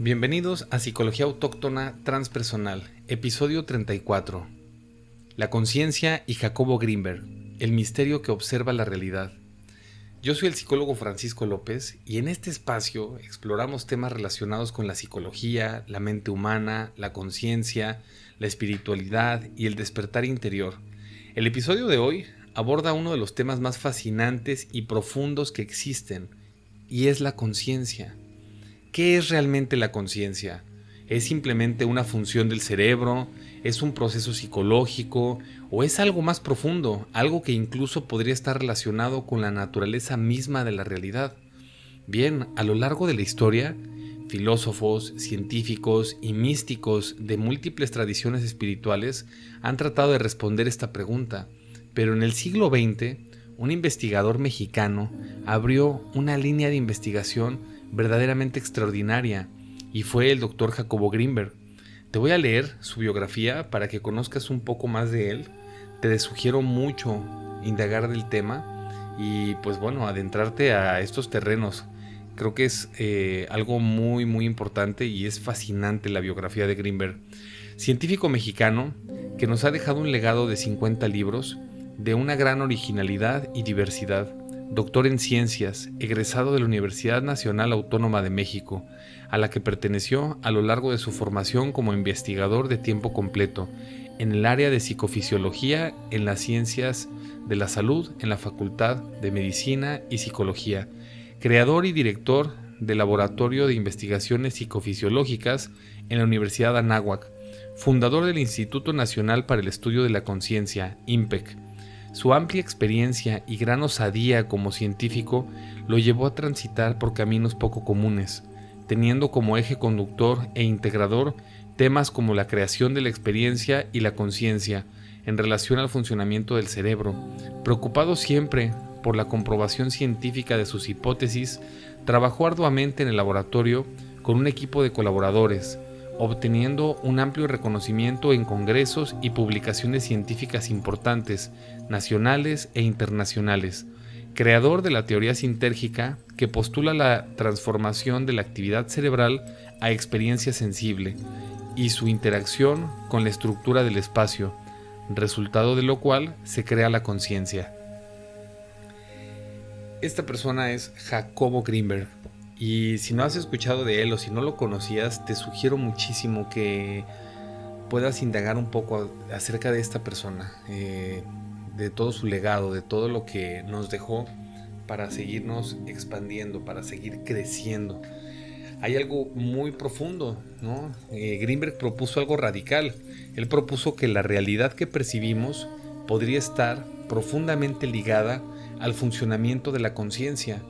Bienvenidos a Psicología Autóctona Transpersonal, episodio 34. La conciencia y Jacobo Grinberg, el misterio que observa la realidad. Yo soy el psicólogo Francisco López y en este espacio exploramos temas relacionados con la psicología, la mente humana, la conciencia, la espiritualidad y el despertar interior. El episodio de hoy aborda uno de los temas más fascinantes y profundos que existen, y es la conciencia. ¿Qué es realmente la conciencia? ¿Es simplemente una función del cerebro? ¿Es un proceso psicológico? ¿O es algo más profundo? Algo que incluso podría estar relacionado con la naturaleza misma de la realidad. Bien, a lo largo de la historia, filósofos, científicos y místicos de múltiples tradiciones espirituales han tratado de responder esta pregunta, pero en el siglo XX, un investigador mexicano abrió una línea de investigación verdaderamente extraordinaria, y fue el Dr. Jacobo Grinberg. Te voy a leer su biografía para que conozcas un poco más de él. Te sugiero mucho indagar del tema y pues bueno, adentrarte a estos terrenos. Creo que es algo muy importante y es fascinante la biografía de Grinberg. Científico mexicano que nos ha dejado un legado de 50 libros de una gran originalidad y diversidad. Doctor en Ciencias, egresado de la Universidad Nacional Autónoma de México, a la que perteneció a lo largo de su formación como investigador de tiempo completo en el área de psicofisiología en las ciencias de la salud en la Facultad de Medicina y Psicología, creador y director del Laboratorio de Investigaciones Psicofisiológicas en la Universidad Anáhuac, fundador del Instituto Nacional para el Estudio de la Conciencia, INPEC. Su amplia experiencia y gran osadía como científico lo llevó a transitar por caminos poco comunes, teniendo como eje conductor e integrador temas como la creación de la experiencia y la conciencia en relación al funcionamiento del cerebro. Preocupado siempre por la comprobación científica de sus hipótesis, trabajó arduamente en el laboratorio con un equipo de colaboradores, obteniendo un amplio reconocimiento en congresos y publicaciones científicas importantes, nacionales e internacionales. Creador de la teoría sintérgica que postula la transformación de la actividad cerebral a experiencia sensible y su interacción con la estructura del espacio, resultado de lo cual se crea la conciencia. Esta persona es Jacobo Grinberg. Y si no has escuchado de él o si no lo conocías, te sugiero muchísimo que puedas indagar un poco acerca de esta persona, de todo su legado, de todo lo que nos dejó para seguirnos expandiendo, para seguir creciendo. Hay algo muy profundo, ¿no? Grinberg propuso algo radical. Él propuso que la realidad que percibimos podría estar profundamente ligada al funcionamiento de la conciencia,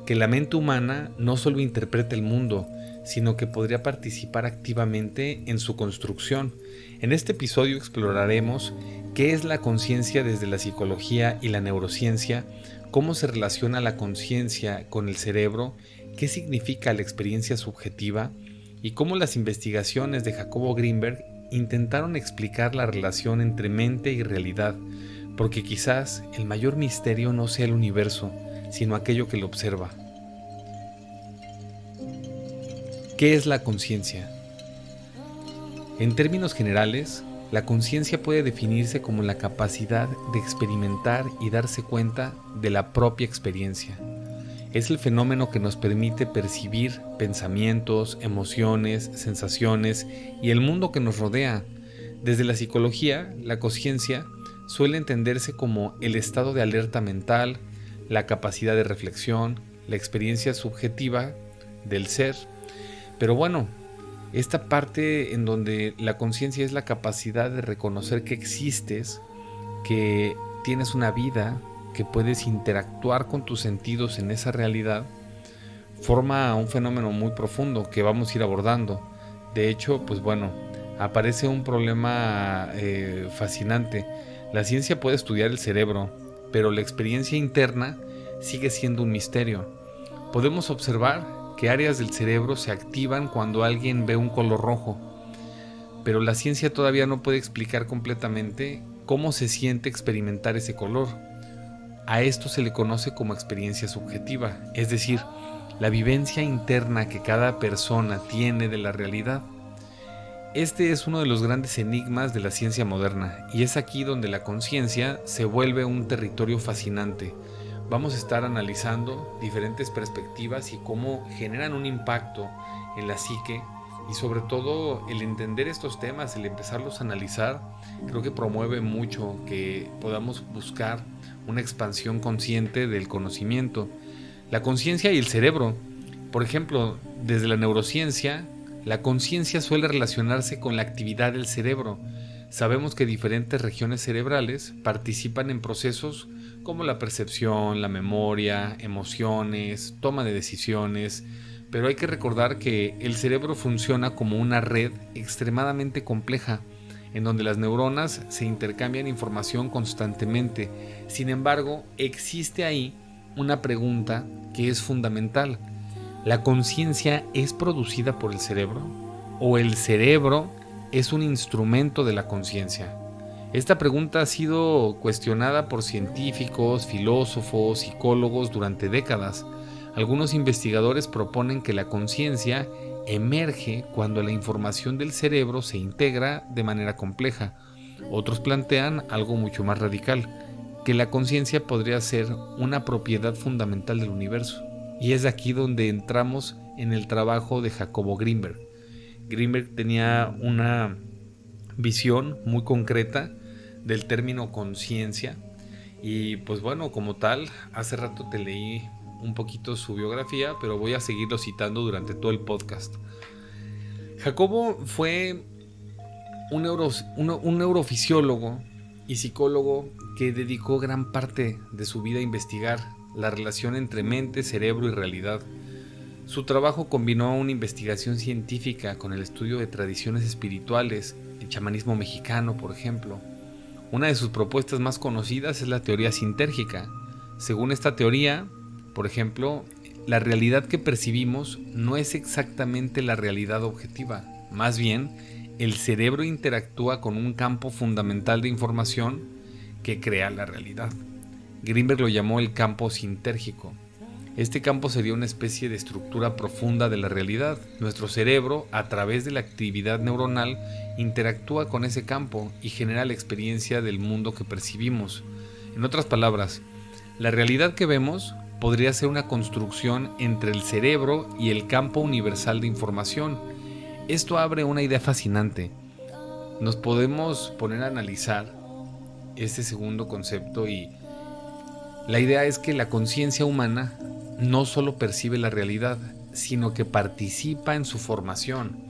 que la mente humana no solo interpreta el mundo, sino que podría participar activamente en su construcción. En este episodio exploraremos qué es la conciencia desde la psicología y la neurociencia, cómo se relaciona la conciencia con el cerebro, qué significa la experiencia subjetiva y cómo las investigaciones de Jacobo Grinberg intentaron explicar la relación entre mente y realidad, porque quizás el mayor misterio no sea el universo, sino aquello que lo observa. ¿Qué es la conciencia? En términos generales, la conciencia puede definirse como la capacidad de experimentar y darse cuenta de la propia experiencia. Es el fenómeno que nos permite percibir pensamientos, emociones, sensaciones y el mundo que nos rodea. Desde la psicología, la conciencia suele entenderse como el estado de alerta mental, la capacidad de reflexión, la experiencia subjetiva del ser. Pero bueno, esta parte en donde la conciencia es la capacidad de reconocer que existes, que tienes una vida, que puedes interactuar con tus sentidos en esa realidad, forma un fenómeno muy profundo que vamos a ir abordando. De hecho, pues bueno, aparece un problema fascinante. La ciencia puede estudiar el cerebro, pero la experiencia interna sigue siendo un misterio. Podemos observar que áreas del cerebro se activan cuando alguien ve un color rojo, pero la ciencia todavía no puede explicar completamente cómo se siente experimentar ese color. A esto se le conoce como experiencia subjetiva, es decir, la vivencia interna que cada persona tiene de la realidad. Este es uno de los grandes enigmas de la ciencia moderna, y es aquí donde la conciencia se vuelve un territorio fascinante. Vamos a estar analizando diferentes perspectivas y cómo generan un impacto en la psique, y sobre todo el entender estos temas, el empezarlos a analizar, creo que promueve mucho que podamos buscar una expansión consciente del conocimiento. La conciencia y el cerebro. Por ejemplo, desde la neurociencia, la conciencia suele relacionarse con la actividad del cerebro. Sabemos que diferentes regiones cerebrales participan en procesos como la percepción, la memoria, emociones, toma de decisiones, pero hay que recordar que el cerebro funciona como una red extremadamente compleja, en donde las neuronas se intercambian información constantemente. Sin embargo, existe ahí una pregunta que es fundamental. ¿La conciencia es producida por el cerebro? ¿O el cerebro es un instrumento de la conciencia? Esta pregunta ha sido cuestionada por científicos, filósofos, psicólogos durante décadas. Algunos investigadores proponen que la conciencia emerge cuando la información del cerebro se integra de manera compleja. Otros plantean algo mucho más radical, que la conciencia podría ser una propiedad fundamental del universo. Y es aquí donde entramos en el trabajo de Jacobo Grinberg. Grinberg tenía una visión muy concreta del término conciencia, y pues bueno, como tal, hace rato te leí un poquito su biografía, pero voy a seguirlo citando durante todo el podcast. Jacobo fue un neurofisiólogo y psicólogo que dedicó gran parte de su vida a investigar la relación entre mente, cerebro y realidad. Su trabajo combinó una investigación científica con el estudio de tradiciones espirituales, el chamanismo mexicano, por ejemplo. Una de sus propuestas más conocidas es la teoría sintérgica. Según esta teoría, por ejemplo, la realidad que percibimos no es exactamente la realidad objetiva. Más bien, el cerebro interactúa con un campo fundamental de información que crea la realidad. Grinberg lo llamó el campo sintérgico. Este campo sería una especie de estructura profunda de la realidad. Nuestro cerebro, a través de la actividad neuronal, interactúa con ese campo y genera la experiencia del mundo que percibimos. En otras palabras, la realidad que vemos podría ser una construcción entre el cerebro y el campo universal de información. Esto abre una idea fascinante. Nos podemos poner a analizar este segundo concepto, y la idea es que la conciencia humana no solo percibe la realidad, sino que participa en su formación.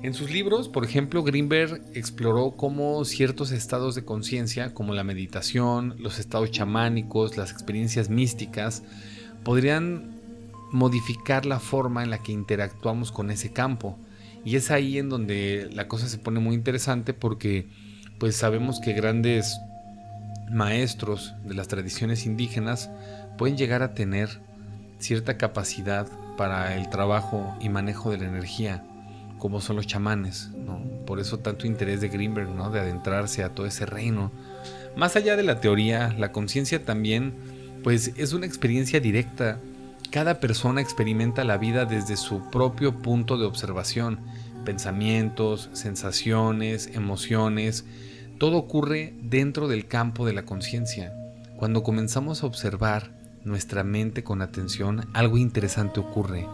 En sus libros, por ejemplo, Grinberg exploró cómo ciertos estados de conciencia, como la meditación, los estados chamánicos, las experiencias místicas, podrían modificar la forma en la que interactuamos con ese campo. Y es ahí en donde la cosa se pone muy interesante, porque pues sabemos que grandes maestros de las tradiciones indígenas pueden llegar a tener cierta capacidad para el trabajo y manejo de la energía, como son los chamanes, ¿no? Por eso tanto interés de Grinberg, ¿no?, de adentrarse a todo ese reino. Más allá de la teoría, la conciencia también pues es una experiencia directa. Cada persona experimenta la vida desde su propio punto de observación. Pensamientos, sensaciones, emociones, todo ocurre dentro del campo de la conciencia. Cuando comenzamos a observar nuestra mente con atención, algo interesante ocurre.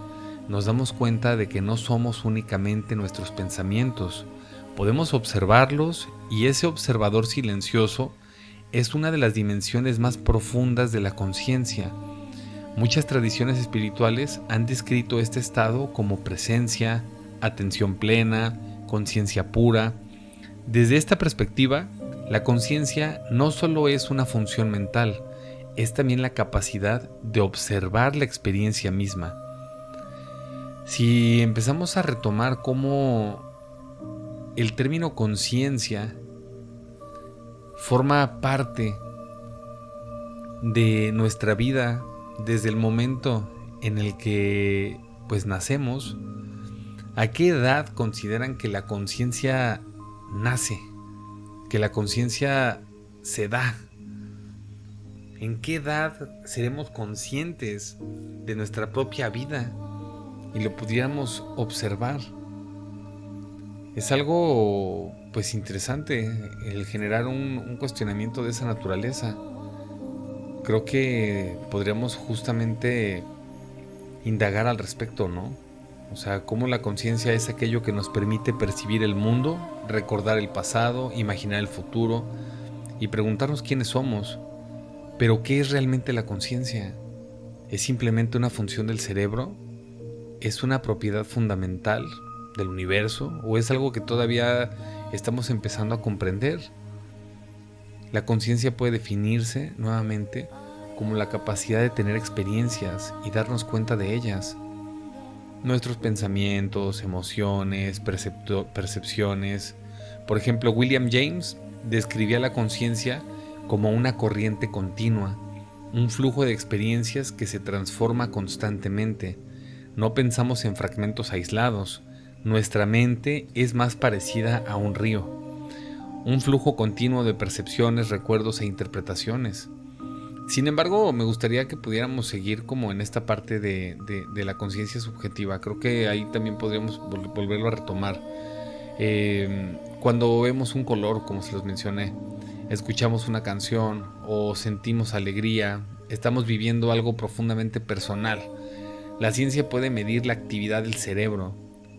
Nos damos cuenta de que no somos únicamente nuestros pensamientos. Podemos observarlos, y ese observador silencioso es una de las dimensiones más profundas de la conciencia. Muchas tradiciones espirituales han descrito este estado como presencia, atención plena, conciencia pura. Desde esta perspectiva, la conciencia no solo es una función mental, es también la capacidad de observar la experiencia misma. Si empezamos a retomar cómo el término conciencia forma parte de nuestra vida desde el momento en el que pues nacemos, ¿a qué edad consideran que la conciencia nace? Que la conciencia se da. ¿En qué edad seremos conscientes de nuestra propia vida y lo pudiéramos observar? Es algo pues interesante el generar un cuestionamiento de esa naturaleza. Creo que podríamos justamente indagar al respecto, ¿no? O sea, cómo la conciencia es aquello que nos permite percibir el mundo, recordar el pasado, imaginar el futuro y preguntarnos quiénes somos. Pero ¿qué es realmente la conciencia? ¿Es simplemente una función del cerebro? ¿Es una propiedad fundamental del universo? ¿O es algo que todavía estamos empezando a comprender? La conciencia puede definirse nuevamente como la capacidad de tener experiencias y darnos cuenta de ellas. Nuestros pensamientos, emociones, percepciones. Por ejemplo, William James describía la conciencia como una corriente continua, un flujo de experiencias que se transforma constantemente. No pensamos en fragmentos aislados. Nuestra mente es más parecida a un río, un flujo continuo de percepciones, recuerdos e interpretaciones. Sin embargo, me gustaría que pudiéramos seguir como en esta parte de la conciencia subjetiva. Creo que ahí también podríamos volverlo a retomar. Cuando vemos un color, como se los mencioné, escuchamos una canción o sentimos alegría, estamos viviendo algo profundamente personal. La ciencia puede medir la actividad del cerebro,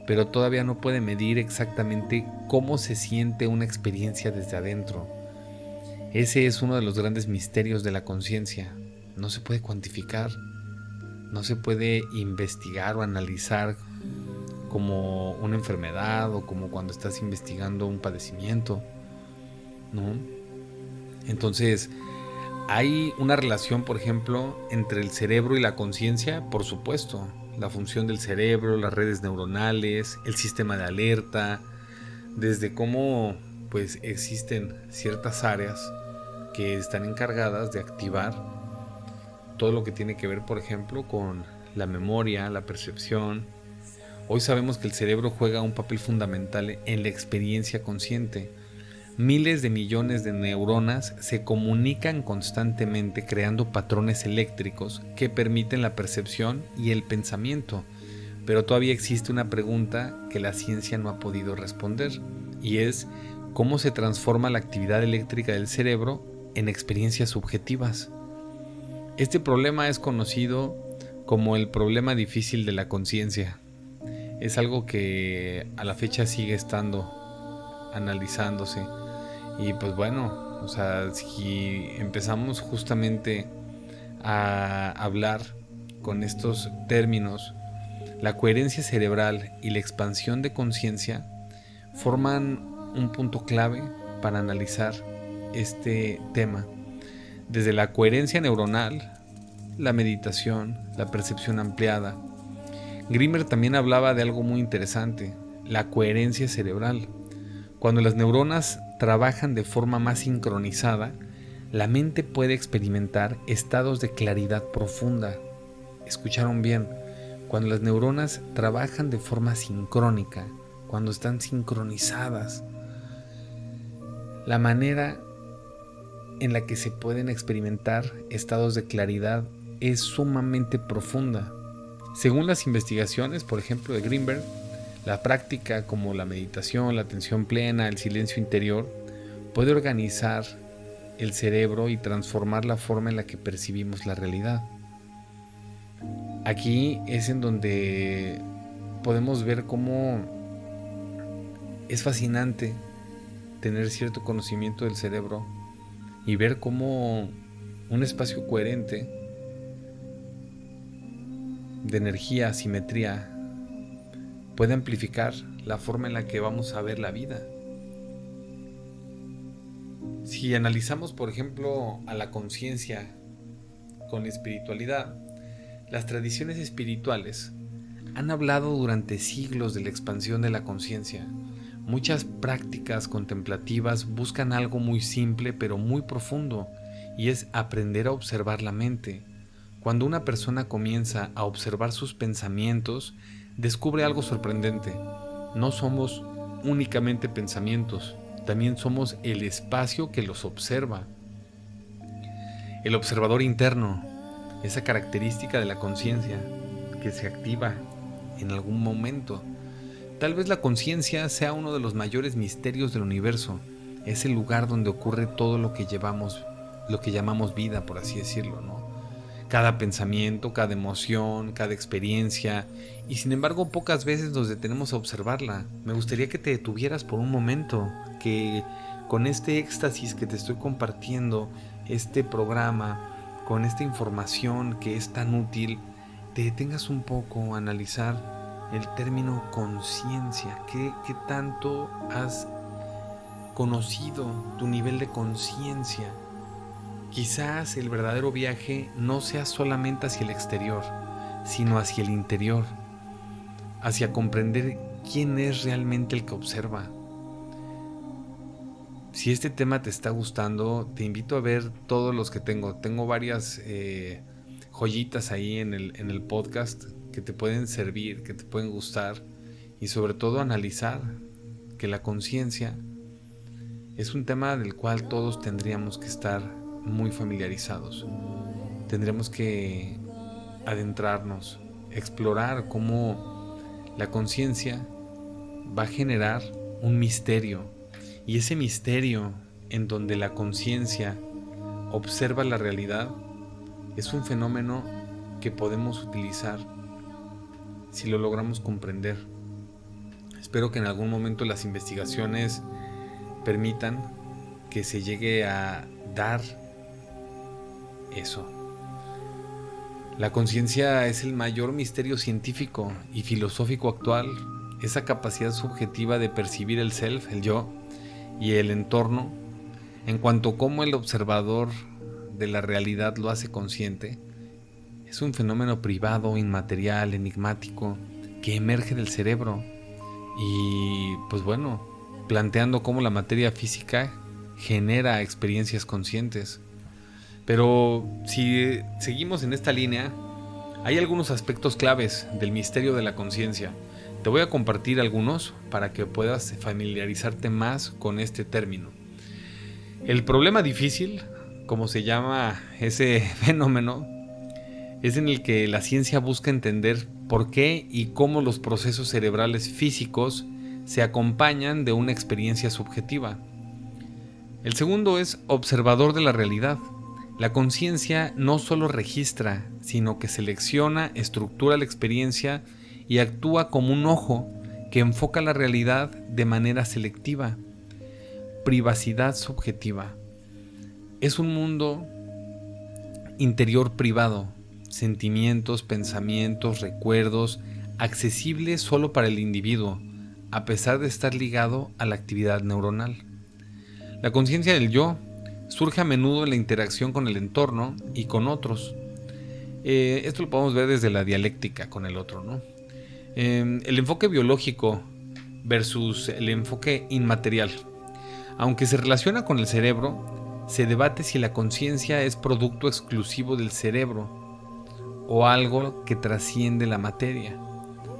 pero todavía no puede medir exactamente cómo se siente una experiencia desde adentro. Ese es uno de los grandes misterios de la conciencia. No se puede cuantificar, no se puede investigar o analizar como una enfermedad o como cuando estás investigando un padecimiento, ¿no? Entonces, ¿hay una relación, por ejemplo, entre el cerebro y la conciencia? Por supuesto. La función del cerebro, las redes neuronales, el sistema de alerta, desde cómo pues existen ciertas áreas que están encargadas de activar todo lo que tiene que ver, por ejemplo, con la memoria, la percepción. Hoy sabemos que el cerebro juega un papel fundamental en la experiencia consciente. Miles de millones de neuronas se comunican constantemente creando patrones eléctricos que permiten la percepción y el pensamiento. Pero todavía existe una pregunta que la ciencia no ha podido responder, y es ¿cómo se transforma la actividad eléctrica del cerebro en experiencias subjetivas? Este problema es conocido como el problema difícil de la conciencia. Es algo que a la fecha sigue estando analizándose. Y pues bueno, o sea, si empezamos justamente a hablar con estos términos, la coherencia cerebral y la expansión de conciencia forman un punto clave para analizar este tema. Desde la coherencia neuronal, la meditación, la percepción ampliada. Grimmer también hablaba de algo muy interesante, la coherencia cerebral. Cuando las neuronas trabajan de forma más sincronizada, la mente puede experimentar estados de claridad profunda. ¿Escucharon bien? Cuando las neuronas trabajan de forma sincrónica, cuando están sincronizadas, la manera en la que se pueden experimentar estados de claridad es sumamente profunda. Según las investigaciones, por ejemplo, de Greenberg, la práctica como la meditación, la atención plena, el silencio interior, puede organizar el cerebro y transformar la forma en la que percibimos la realidad. Aquí es en donde podemos ver cómo es fascinante tener cierto conocimiento del cerebro y ver cómo un espacio coherente de energía, simetría, puede amplificar la forma en la que vamos a ver la vida. Si analizamos, por ejemplo, a la conciencia con la espiritualidad, las tradiciones espirituales han hablado durante siglos de la expansión de la conciencia. Muchas prácticas contemplativas buscan algo muy simple pero muy profundo, y es aprender a observar la mente. Cuando una persona comienza a observar sus pensamientos, descubre algo sorprendente. No somos únicamente pensamientos, también somos el espacio que los observa. El observador interno, esa característica de la conciencia que se activa en algún momento. Tal vez la conciencia sea uno de los mayores misterios del universo. Es el lugar donde ocurre todo lo que llamamos vida, por así decirlo, ¿no? Cada pensamiento, cada emoción, cada experiencia, y sin embargo pocas veces nos detenemos a observarla. Me gustaría que te detuvieras por un momento, que con este éxtasis que te estoy compartiendo, este programa, con esta información que es tan útil, te detengas un poco a analizar el término conciencia. ¿Qué tanto has conocido tu nivel de conciencia? Quizás el verdadero viaje no sea solamente hacia el exterior, sino hacia el interior, hacia comprender quién es realmente el que observa. Si este tema te está gustando, te invito a ver todos los que tengo. Tengo varias joyitas ahí en el podcast que te pueden servir, que te pueden gustar, y sobre todo analizar que la conciencia es un tema del cual todos tendríamos que estar muy familiarizados. Tendremos que adentrarnos, explorar cómo la conciencia va a generar un misterio, y ese misterio en donde la conciencia observa la realidad es un fenómeno que podemos utilizar si lo logramos comprender. Espero que en algún momento las investigaciones permitan que se llegue a dar eso. La conciencia es el mayor misterio científico y filosófico actual. Esa capacidad subjetiva de percibir el self, el yo, y el entorno, en cuanto a cómo el observador de la realidad lo hace consciente, es un fenómeno privado, inmaterial, enigmático, que emerge del cerebro y, pues bueno, planteando cómo la materia física genera experiencias conscientes. Pero si seguimos en esta línea, hay algunos aspectos claves del misterio de la conciencia. Te voy a compartir algunos para que puedas familiarizarte más con este término. El problema difícil, como se llama ese fenómeno, es en el que la ciencia busca entender por qué y cómo los procesos cerebrales físicos se acompañan de una experiencia subjetiva. El segundo es observador de la realidad. La conciencia no solo registra, sino que selecciona, estructura la experiencia y actúa como un ojo que enfoca la realidad de manera selectiva. Privacidad subjetiva. Es un mundo interior privado, sentimientos, pensamientos, recuerdos, accesibles solo para el individuo, a pesar de estar ligado a la actividad neuronal. La conciencia del yo surge a menudo en la interacción con el entorno y con otros. Esto lo podemos ver desde la dialéctica con el otro, ¿no? El enfoque biológico versus el enfoque inmaterial. Aunque se relaciona con el cerebro, se debate si la conciencia es producto exclusivo del cerebro o algo que trasciende la materia.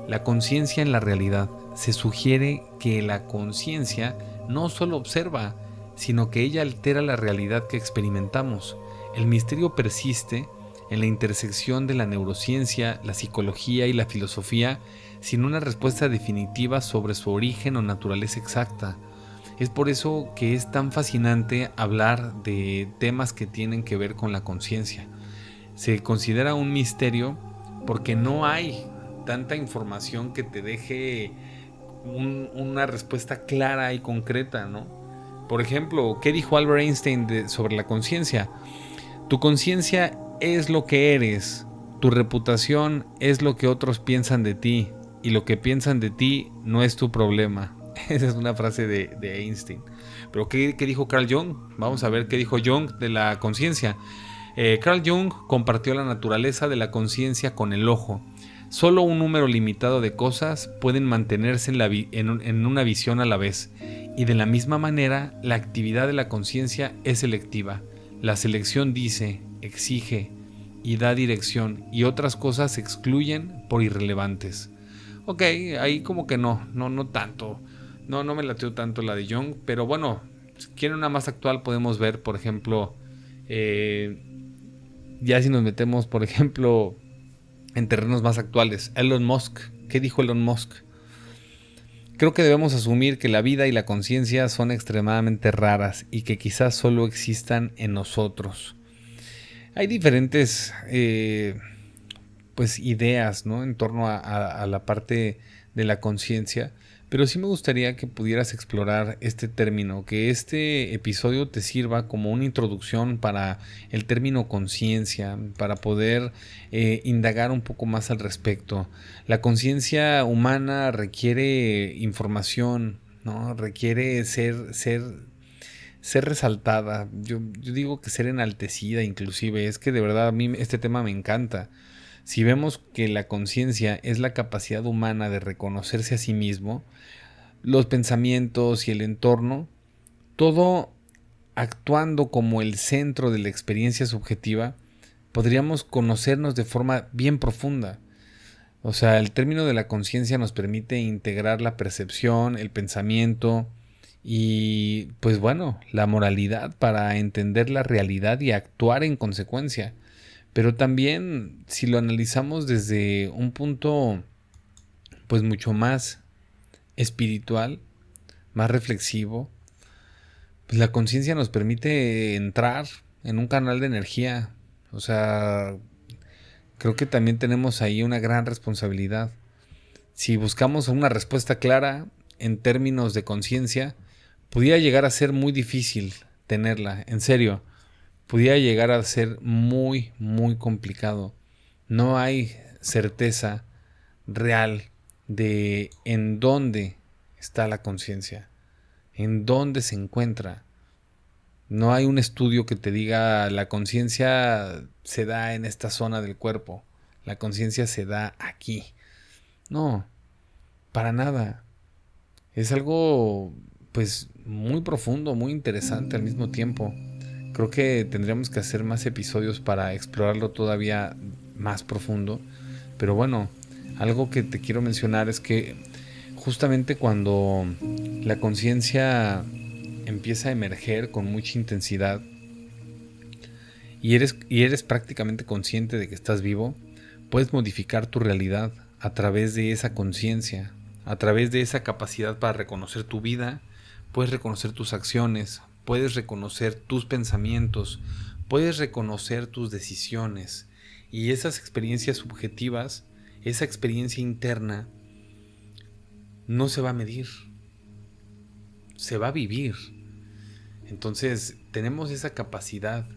La conciencia en la realidad. Se sugiere que la conciencia no solo observa, sino que ella altera la realidad que experimentamos. El misterio persiste en la intersección de la neurociencia, la psicología y la filosofía, sin una respuesta definitiva sobre su origen o naturaleza exacta. Es por eso que es tan fascinante hablar de temas que tienen que ver con la conciencia. Se considera un misterio porque no hay tanta información que te deje una respuesta clara y concreta, ¿no? Por ejemplo, ¿qué dijo Albert Einstein sobre la conciencia? Tu conciencia es lo que eres, tu reputación es lo que otros piensan de ti, y lo que piensan de ti no es tu problema. Esa es una frase de Einstein. Pero ¿qué dijo Carl Jung? Vamos a ver qué dijo Jung de la conciencia. Carl Jung compartió la naturaleza de la conciencia con el ojo. Solo un número limitado de cosas pueden mantenerse en una visión a la vez, y de la misma manera la actividad de la conciencia es selectiva. La selección dice, exige y da dirección, y otras cosas se excluyen por irrelevantes. Ok, ahí como que no tanto, no me lateó tanto la de Jung, pero bueno, si quieren una más actual podemos ver, por ejemplo, Ya si nos metemos, por ejemplo, en terrenos más actuales, Elon Musk. ¿Qué dijo Elon Musk? Creo que debemos asumir que la vida y la conciencia son extremadamente raras y que quizás solo existan en nosotros. Hay diferentes pues ideas, ¿no?, en torno a la parte de la conciencia, pero sí me gustaría que pudieras explorar este término, que este episodio te sirva como una introducción para el término conciencia, para poder indagar un poco más al respecto. La conciencia humana requiere información, ¿no? Requiere ser resaltada. Yo digo que ser enaltecida inclusive. Es que de verdad a mí este tema me encanta. Si vemos que la conciencia es la capacidad humana de reconocerse a sí mismo, los pensamientos y el entorno, todo actuando como el centro de la experiencia subjetiva, podríamos conocernos de forma bien profunda. O sea, el término de la conciencia nos permite integrar la percepción, el pensamiento y, pues bueno, la moralidad para entender la realidad y actuar en consecuencia. Pero también, si lo analizamos desde un punto pues mucho más espiritual, más reflexivo, pues la conciencia nos permite entrar en un canal de energía. O sea, creo que también tenemos ahí una gran responsabilidad. Si buscamos una respuesta clara en términos de conciencia, pudiera llegar a ser muy difícil tenerla, en serio. Pudiera llegar a ser muy, muy complicado. No hay certeza real de en dónde está la conciencia, en dónde se encuentra. No hay un estudio que te diga la conciencia se da en esta zona del cuerpo, la conciencia se da aquí. No, para nada. Es algo pues muy profundo, muy interesante al mismo tiempo. Creo que tendríamos que hacer más episodios para explorarlo todavía más profundo. Pero bueno, algo que te quiero mencionar es que justamente cuando la conciencia empieza a emerger con mucha intensidad y eres prácticamente consciente de que estás vivo, puedes modificar tu realidad a través de esa conciencia, a través de esa capacidad para reconocer tu vida. Puedes reconocer tus acciones, puedes reconocer tus pensamientos, puedes reconocer tus decisiones, y esas experiencias subjetivas, esa experiencia interna, no se va a medir, se va a vivir. Entonces, tenemos esa capacidad.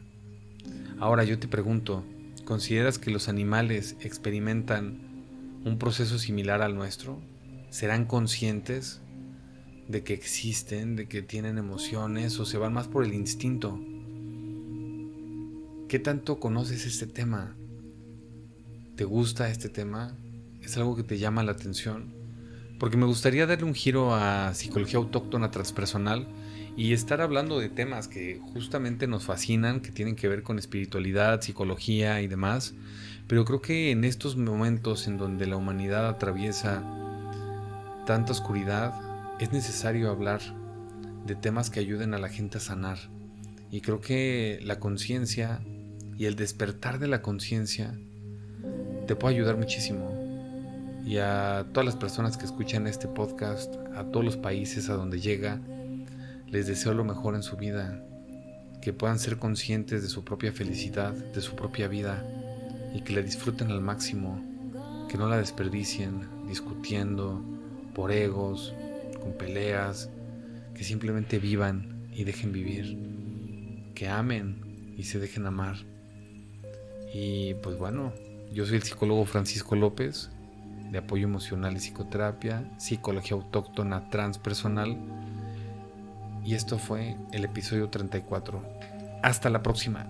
Ahora yo te pregunto, ¿consideras que los animales experimentan un proceso similar al nuestro? ¿Serán conscientes de que existen, de que tienen emociones, o se van más por el instinto? ¿Qué tanto conoces este tema? ¿Te gusta este tema? ¿Es algo que te llama la atención? Porque me gustaría darle un giro a psicología autóctona transpersonal y estar hablando de temas que justamente nos fascinan, que tienen que ver con espiritualidad, psicología y demás. Pero creo que en estos momentos en donde la humanidad atraviesa tanta oscuridad, es necesario hablar de temas que ayuden a la gente a sanar. Y creo que la conciencia y el despertar de la conciencia te puede ayudar muchísimo. Y a todas las personas que escuchan este podcast, a todos los países a donde llega, les deseo lo mejor en su vida, que puedan ser conscientes de su propia felicidad, de su propia vida, y que la disfruten al máximo, que no la desperdicien discutiendo por egos, con peleas, que simplemente vivan y dejen vivir, que amen y se dejen amar. Y pues bueno, yo soy el psicólogo Francisco López, de apoyo emocional y psicoterapia, psicología autóctona transpersonal, y esto fue el episodio 34. Hasta la próxima.